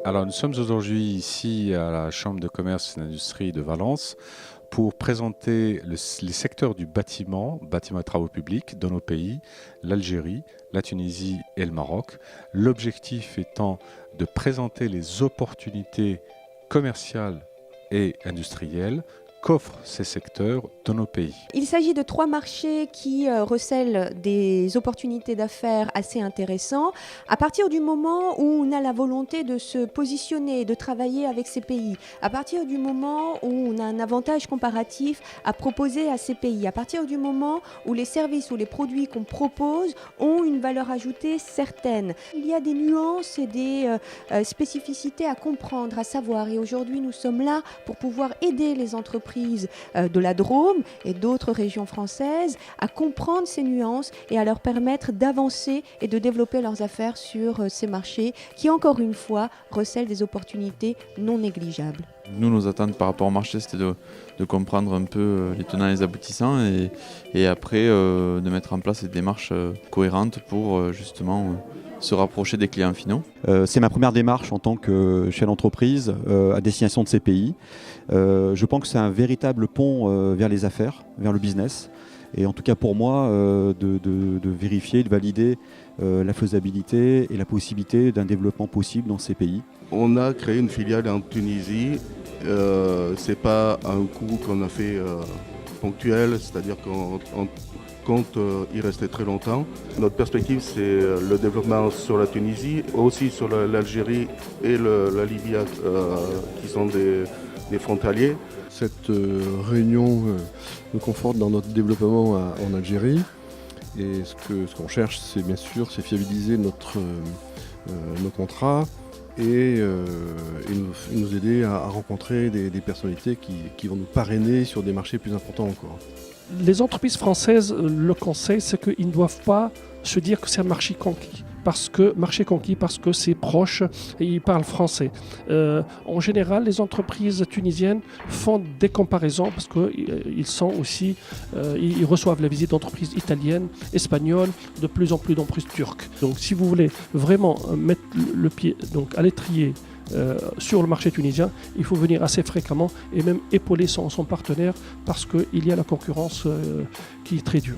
Alors nous sommes aujourd'hui ici à la Chambre de commerce et d'industrie de Valence pour présenter les secteurs du bâtiment et travaux publics dans nos pays, l'Algérie, la Tunisie et le Maroc. L'objectif étant de présenter les opportunités commerciales et industrielles qu'offrent ces secteurs dans nos pays. Il s'agit de 3 marchés qui recèlent des opportunités d'affaires assez intéressantes. À partir du moment où on a la volonté de se positionner, de travailler avec ces pays, à partir du moment où on a un avantage comparatif à proposer à ces pays, à partir du moment où les services ou les produits qu'on propose ont une valeur ajoutée certaine. Il y a des nuances et des spécificités à comprendre, à savoir. Et aujourd'hui, nous sommes là pour pouvoir aider les entreprises de la Drôme et d'autres régions françaises à comprendre ces nuances et à leur permettre d'avancer et de développer leurs affaires sur ces marchés qui, encore une fois, recèlent des opportunités non négligeables. Nous, nos attentes par rapport au marché, c'était de comprendre un peu les tenants et les aboutissants et après de mettre en place des démarches cohérentes pour justement se rapprocher des clients finaux. C'est ma première démarche en tant que chef d'entreprise à destination de ces pays. Je pense que c'est un véritable pont vers les affaires, vers le business. Et en tout cas pour moi, de vérifier, de valider la faisabilité et la possibilité d'un développement possible dans ces pays. On a créé une filiale en Tunisie. C'est pas un coup qu'on a fait ponctuel, c'est-à-dire qu'on compte y rester très longtemps. Notre perspective, c'est le développement sur la Tunisie, aussi sur l'Algérie et la Libye, qui sont des frontaliers. Cette réunion nous conforte dans notre développement en Algérie. Et ce qu'on cherche, c'est bien sûr, c'est fiabiliser nos contrats et nous aider à rencontrer des personnalités qui vont nous parrainer sur des marchés plus importants encore. Les entreprises françaises, le conseil, c'est qu'ils ne doivent pas se dire que c'est un marché conquis parce que c'est proche et ils parlent français. En général, les entreprises tunisiennes font des comparaisons parce qu'ils sont aussi, ils reçoivent la visite d'entreprises italiennes, espagnoles, de plus en plus turques. Donc, si vous voulez vraiment mettre le pied à l'étrier sur le marché tunisien, il faut venir assez fréquemment et même épauler son partenaire parce qu'il y a la concurrence qui est très dure.